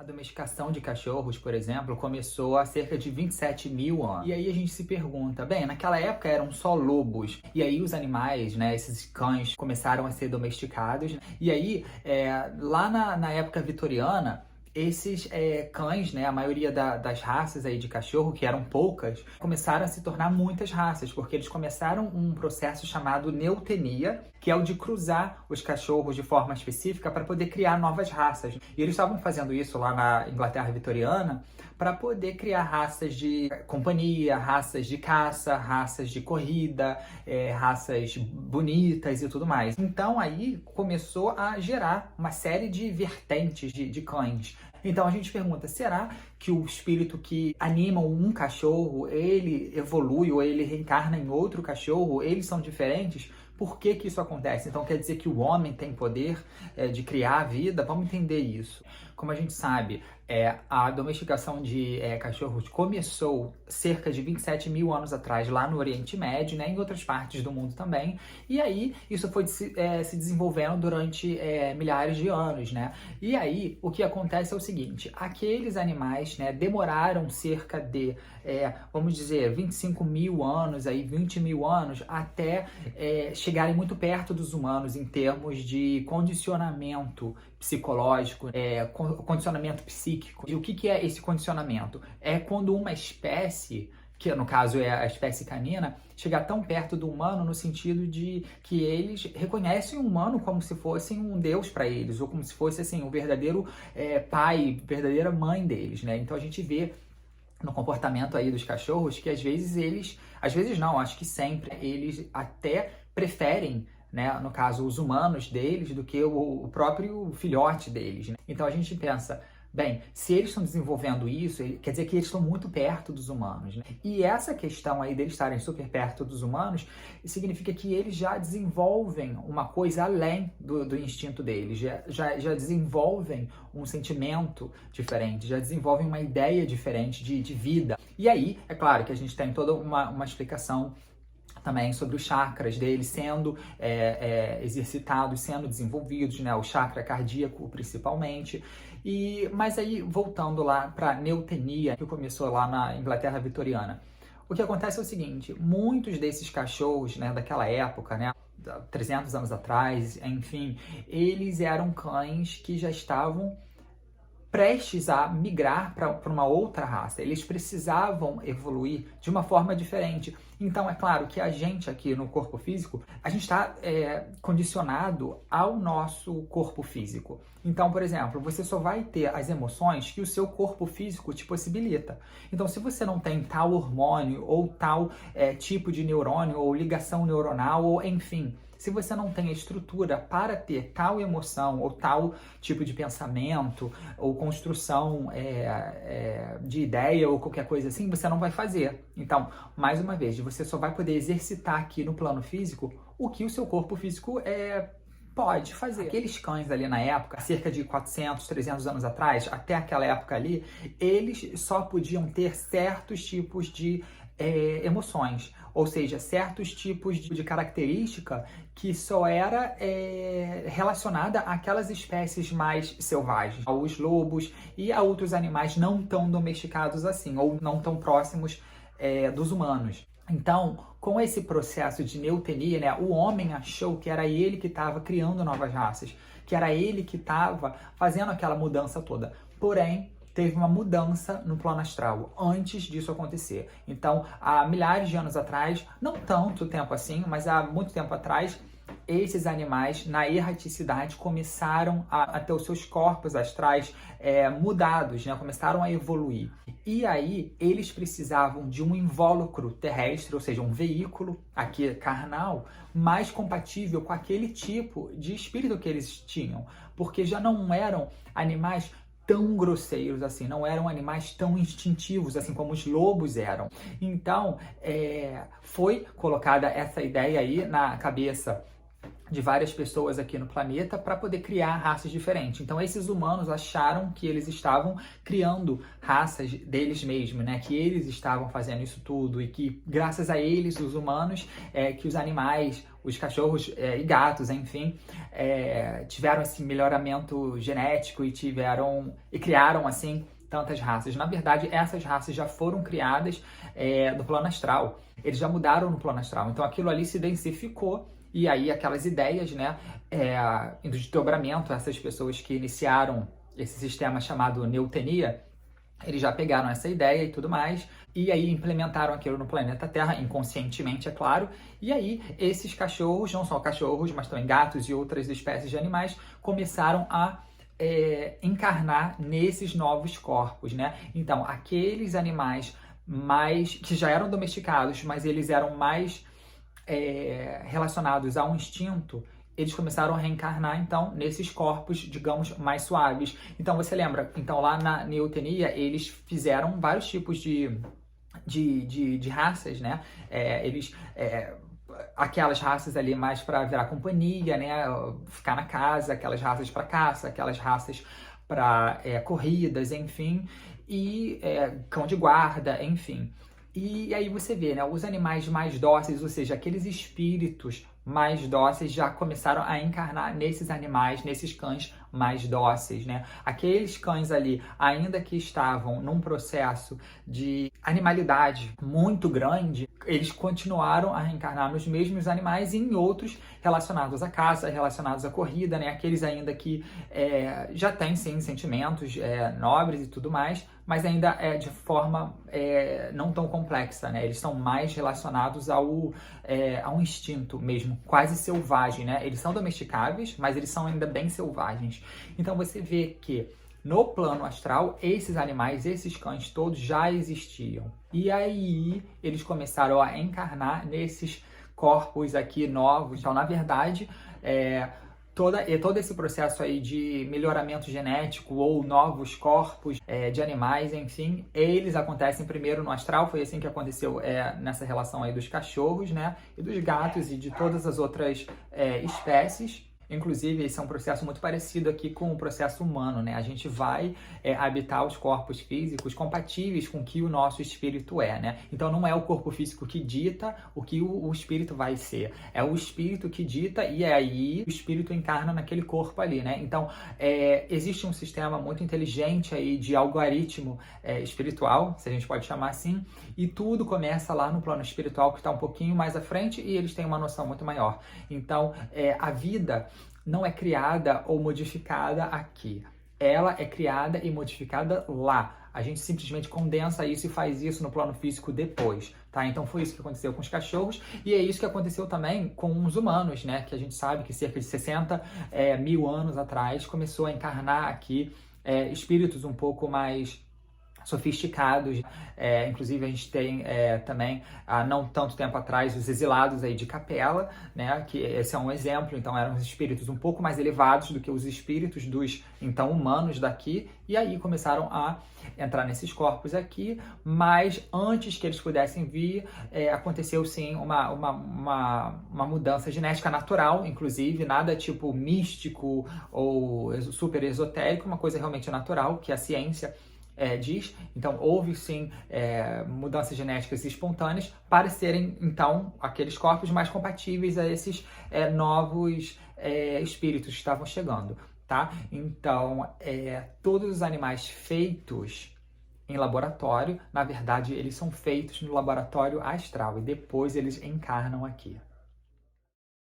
A domesticação de cachorros, por exemplo, começou há cerca de 27 mil anos. E aí a gente se pergunta, bem, naquela época eram só lobos, e aí os animais, né, esses cães, começaram a ser domesticados. E aí, lá na época vitoriana, esses cães, né, a maioria das raças aí de cachorro, que eram poucas, começaram a se tornar muitas raças, porque eles começaram um processo chamado neotenia, que é o de cruzar os cachorros de forma específica para poder criar novas raças. E eles estavam fazendo isso lá na Inglaterra vitoriana para poder criar raças de companhia, raças de caça, raças de corrida, raças bonitas e tudo mais. Então aí começou a gerar uma série de vertentes de cães. Então a gente pergunta, será que o espírito que anima um cachorro, ele evolui ou ele reencarna em outro cachorro? Eles são diferentes? Por que que isso acontece? Então quer dizer que o homem tem poder de criar a vida? Vamos entender isso. Como a gente sabe, a domesticação de cachorros começou cerca de 27 mil anos atrás lá no Oriente Médio, né, em outras partes do mundo também. E aí isso foi se desenvolvendo durante milhares de anos, né? E aí o que acontece é o seguinte, aqueles animais, né, demoraram cerca de, vamos dizer, 25 mil anos, aí 20 mil anos, até chegarem muito perto dos humanos em termos de condicionamento psicológico, condicionamento psíquico. E o que é esse condicionamento? É quando uma espécie, que no caso é a espécie canina, chega tão perto do humano no sentido de que eles reconhecem o humano como se fosse um deus para eles, ou como se fosse assim, um verdadeiro pai, verdadeira mãe deles, né? Então a gente vê no comportamento aí dos cachorros que às vezes não, acho que sempre, eles até preferem, né, no caso, os humanos deles, do que o próprio filhote deles, né? Então a gente pensa, bem, se eles estão desenvolvendo isso, quer dizer que eles estão muito perto dos humanos, né? E essa questão aí deles estarem super perto dos humanos significa que eles já desenvolvem uma coisa além do instinto deles, já desenvolvem um sentimento diferente, já desenvolvem uma ideia diferente de vida. E aí, é claro que a gente tem toda uma explicação também sobre os chakras deles sendo exercitados, sendo desenvolvidos, né? O chakra cardíaco principalmente. Mas aí, voltando lá para a neotenia, que começou lá na Inglaterra vitoriana, o que acontece é o seguinte, muitos desses cachorros, né, daquela época, né, 300 anos atrás, enfim, eles eram cães que já estavam prestes a migrar para uma outra raça. Eles precisavam evoluir de uma forma diferente. Então, é claro que a gente aqui no corpo físico, a gente está condicionado ao nosso corpo físico. Então, por exemplo, você só vai ter as emoções que o seu corpo físico te possibilita. Então, se você não tem tal hormônio ou tal tipo de neurônio ou ligação neuronal, ou enfim, se você não tem a estrutura para ter tal emoção ou tal tipo de pensamento ou construção de ideia ou qualquer coisa assim, você não vai fazer. Então, mais uma vez, você só vai poder exercitar aqui no plano físico o que o seu corpo físico pode fazer. Aqueles cães ali na época, cerca de 400, 300 anos atrás, até aquela época ali, eles só podiam ter certos tipos de emoções, ou seja, certos tipos de característica que só era relacionada àquelas espécies mais selvagens, aos lobos e a outros animais não tão domesticados assim, ou não tão próximos dos humanos. Então, com esse processo de neotenia, né, o homem achou que era ele que estava criando novas raças, que era ele que estava fazendo aquela mudança toda. Porém, teve uma mudança no plano astral antes disso acontecer. Então, há milhares de anos atrás, não tanto tempo assim, mas há muito tempo atrás, esses animais, na erraticidade, começaram a ter os seus corpos astrais mudados, né? Começaram a evoluir. E aí, eles precisavam de um invólucro terrestre, ou seja, um veículo aqui carnal, mais compatível com aquele tipo de espírito que eles tinham, porque já não eram animais tão grosseiros assim, não eram animais tão instintivos assim como os lobos eram. Então, foi colocada essa ideia aí na cabeça de várias pessoas aqui no planeta para poder criar raças diferentes. Então, esses humanos acharam que eles estavam criando raças deles mesmos, né? Que eles estavam fazendo isso tudo e que, graças a eles, os humanos, que os animais, os cachorros e gatos, enfim, tiveram esse melhoramento genético e criaram, assim, tantas raças. Na verdade, essas raças já foram criadas no plano astral. Eles já mudaram no plano astral. Então, aquilo ali se densificou. E aí, aquelas ideias, né, indo de desdobramento, essas pessoas que iniciaram esse sistema chamado neotenia, eles já pegaram essa ideia e tudo mais, e aí implementaram aquilo no planeta Terra, inconscientemente, é claro. E aí, esses cachorros, não só cachorros, mas também gatos e outras espécies de animais, começaram a encarnar nesses novos corpos, né? Então, aqueles animais que já eram domesticados, mas eles eram mais relacionados a um instinto, eles começaram a reencarnar, então, nesses corpos, digamos, mais suaves. Então, você lembra? Então, lá na neotenia, eles fizeram vários tipos de raças, né? Aquelas raças ali mais para virar companhia, né? Ficar na casa, aquelas raças para caça, aquelas raças para corridas, enfim. E cão de guarda, enfim. E aí você vê, né, os animais mais dóceis, ou seja, aqueles espíritos mais dóceis já começaram a encarnar nesses animais, nesses cães mais dóceis, né? Aqueles cães ali, ainda que estavam num processo de animalidade muito grande, eles continuaram a reencarnar nos mesmos animais e em outros relacionados à caça, relacionados à corrida, né? Aqueles ainda que já têm, sim, sentimentos nobres e tudo mais, mas ainda de forma não tão complexa, né? Eles são mais relacionados a um instinto mesmo, quase selvagem, né? Eles são domesticáveis, mas eles são ainda bem selvagens. Então você vê que no plano astral, esses animais, esses cães todos já existiam. E aí eles começaram a encarnar nesses corpos aqui novos. Então, na verdade, todo esse processo aí de melhoramento genético ou novos corpos de animais, enfim, eles acontecem primeiro no astral. Foi assim que aconteceu nessa relação aí dos cachorros, né? E dos gatos e de todas as outras espécies. Inclusive, esse é um processo muito parecido aqui com o processo humano, né? A gente vai habitar os corpos físicos compatíveis com o que o nosso espírito é, né? Então, não é o corpo físico que dita o que o espírito vai ser. É o espírito que dita e aí o espírito encarna naquele corpo ali, né? Então, existe um sistema muito inteligente aí de algoritmo espiritual, se a gente pode chamar assim, e tudo começa lá no plano espiritual, que está um pouquinho mais à frente, e eles têm uma noção muito maior. Então, a vida não é criada ou modificada aqui. Ela é criada e modificada lá. A gente simplesmente condensa isso e faz isso no plano físico depois, tá? Então foi isso que aconteceu com os cachorros e é isso que aconteceu também com os humanos, né? Que a gente sabe que cerca de 60 mil anos atrás começou a encarnar aqui espíritos um pouco mais sofisticados. Inclusive a gente tem também, há não tanto tempo atrás, os exilados aí de Capela, né, que esse é um exemplo. Então eram espíritos um pouco mais elevados do que os espíritos dos, então, humanos daqui, e aí começaram a entrar nesses corpos aqui, mas antes que eles pudessem vir, aconteceu sim uma mudança genética natural, inclusive, nada tipo místico ou super esotérico, uma coisa realmente natural, que a ciência diz. Então houve sim mudanças genéticas espontâneas para serem então aqueles corpos mais compatíveis a esses novos espíritos que estavam chegando, tá? Então todos os animais feitos em laboratório, na verdade eles são feitos no laboratório astral e depois eles encarnam aqui.